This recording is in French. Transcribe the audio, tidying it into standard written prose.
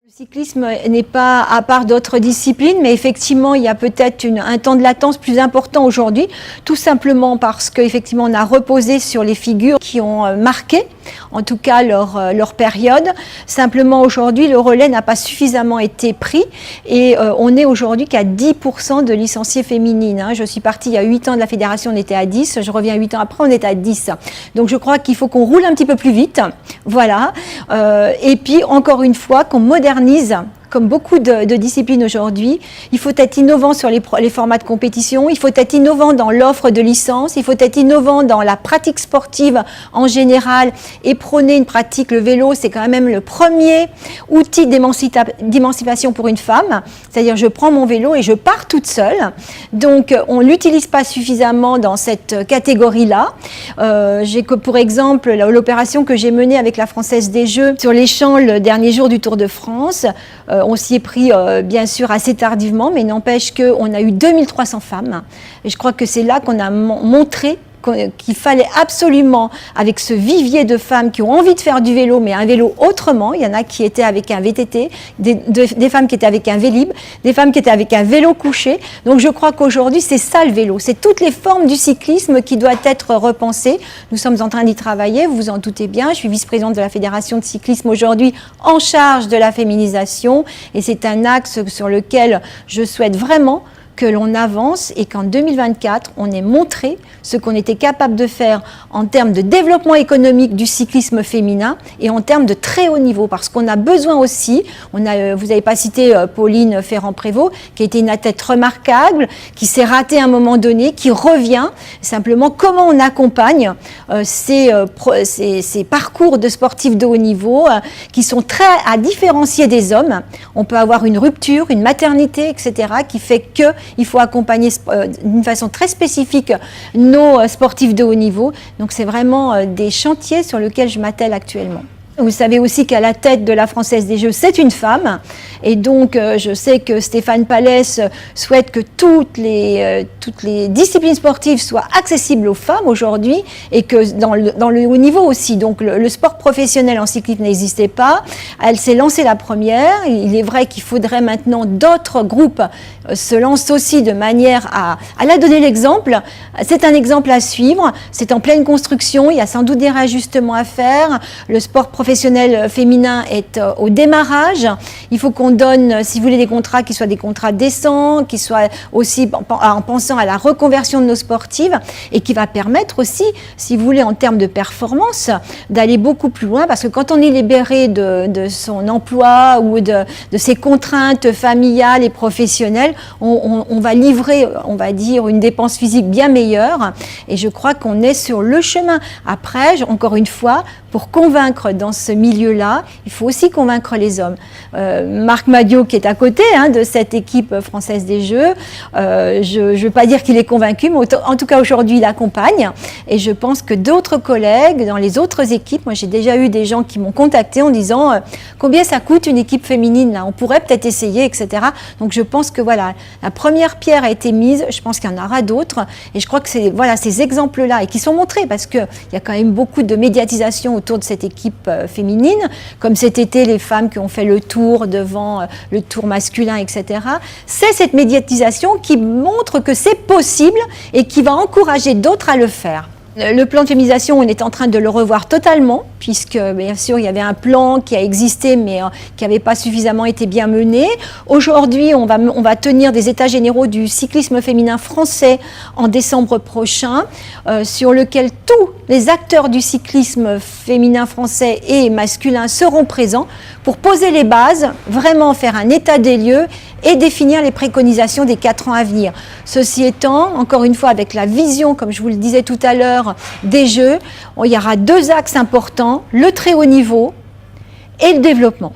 Le cyclisme n'est pas à part d'autres disciplines, mais effectivement, il y a peut-être un temps de latence plus important aujourd'hui, tout simplement parce qu'effectivement, on a reposé sur les figures qui ont marqué, en tout cas leur période. Simplement, aujourd'hui, le relais n'a pas suffisamment été pris et on est aujourd'hui qu'à 10% de licenciées féminines. Je suis partie il y a 8 ans de la fédération, on était à 10, je reviens 8 ans après, on est à 10. Donc je crois qu'il faut qu'on roule un petit peu plus vite, voilà, et puis encore une fois, qu'on modernise. Comme beaucoup de disciplines aujourd'hui, il faut être innovant sur les formats de compétition, il faut être innovant dans l'offre de licence, il faut être innovant dans la pratique sportive en général et prôner une pratique. Le vélo, c'est quand même le premier outil d'émancipation pour une femme, c'est-à-dire je prends mon vélo et je pars toute seule. Donc on ne l'utilise pas suffisamment dans cette catégorie-là. J'ai pour exemple l'opération que j'ai menée avec la Française des Jeux sur les champs le dernier jour du Tour de France. On s'y est pris bien sûr assez tardivement, mais n'empêche qu'on a eu 2300 femmes. Et je crois que c'est là qu'on a montré qu'il fallait absolument, avec ce vivier de femmes qui ont envie de faire du vélo, mais un vélo autrement. Il y en a qui étaient avec un VTT, des femmes qui étaient avec un Vélib, des femmes qui étaient avec un vélo couché. Donc je crois qu'aujourd'hui, c'est ça le vélo. C'est toutes les formes du cyclisme qui doivent être repensées. Nous sommes en train d'y travailler, vous vous en doutez bien. Je suis vice-présidente de la Fédération de cyclisme aujourd'hui en charge de la féminisation. Et c'est un axe sur lequel je souhaite vraiment que l'on avance et qu'en 2024, on ait montré ce qu'on était capable de faire en termes de développement économique du cyclisme féminin et en termes de très haut niveau. Parce qu'on a besoin aussi, vous n'avez pas cité Pauline Ferrand-Prévôt, qui a été une athlète remarquable, qui s'est ratée à un moment donné, qui revient. Simplement, comment on accompagne ces parcours de sportifs de haut niveau qui sont très à différencier des hommes. On peut avoir une rupture, une maternité, etc., qui fait que il faut accompagner d'une façon très spécifique nos sportifs de haut niveau. Donc c'est vraiment des chantiers sur lesquels je m'attelle actuellement. Vous savez aussi qu'à la tête de la Française des Jeux, c'est une femme. Et donc, je sais que Stéphane Pallès souhaite que toutes les disciplines sportives soient accessibles aux femmes aujourd'hui et que dans le haut niveau aussi. Donc, le sport professionnel en cyclisme n'existait pas. Elle s'est lancée la première. Il est vrai qu'il faudrait maintenant d'autres groupes se lancent aussi de manière à la donner l'exemple. C'est un exemple à suivre. C'est en pleine construction. Il y a sans doute des réajustements à faire. Le sport professionnel féminin est au démarrage. Il faut qu'on donne, si vous voulez, des contrats qui soient des contrats décents, qui soient aussi en pensant à la reconversion de nos sportives et qui va permettre aussi, si vous voulez, en termes de performance, d'aller beaucoup plus loin parce que quand on est libéré de son emploi ou de ses contraintes familiales et professionnelles, on va livrer, on va dire, une dépense physique bien meilleure et je crois qu'on est sur le chemin. Après, encore une fois, pour convaincre dans ce milieu-là, il faut aussi convaincre les hommes. Marc Madiot, qui est à côté de cette équipe française des Jeux, je ne veux pas dire qu'il est convaincu, mais en tout cas aujourd'hui il accompagne. Et je pense que d'autres collègues dans les autres équipes, moi j'ai déjà eu des gens qui m'ont contacté en disant combien ça coûte une équipe féminine là, on pourrait peut-être essayer, etc. Donc je pense que voilà, la première pierre a été mise, je pense qu'il y en aura d'autres. Et je crois que c'est voilà, ces exemples-là, et qui sont montrés parce qu'il y a quand même beaucoup de médiatisation autour de cette équipe féminine, comme cet été les femmes qui ont fait le tour devant le tour masculin, etc. C'est cette médiatisation qui montre que c'est possible et qui va encourager d'autres à le faire. Le plan de féminisation, on est en train de le revoir totalement, puisque bien sûr il y avait un plan qui a existé mais qui n'avait pas suffisamment été bien mené. Aujourd'hui, on va tenir des états généraux du cyclisme féminin français en décembre prochain, sur lequel tous les acteurs du cyclisme féminin français et masculin seront présents pour poser les bases, vraiment faire un état des lieux et définir les préconisations des 4 ans à venir. Ceci étant, encore une fois, avec la vision, comme je vous le disais tout à l'heure, des Jeux, il y aura 2 axes importants, le très haut niveau et le développement.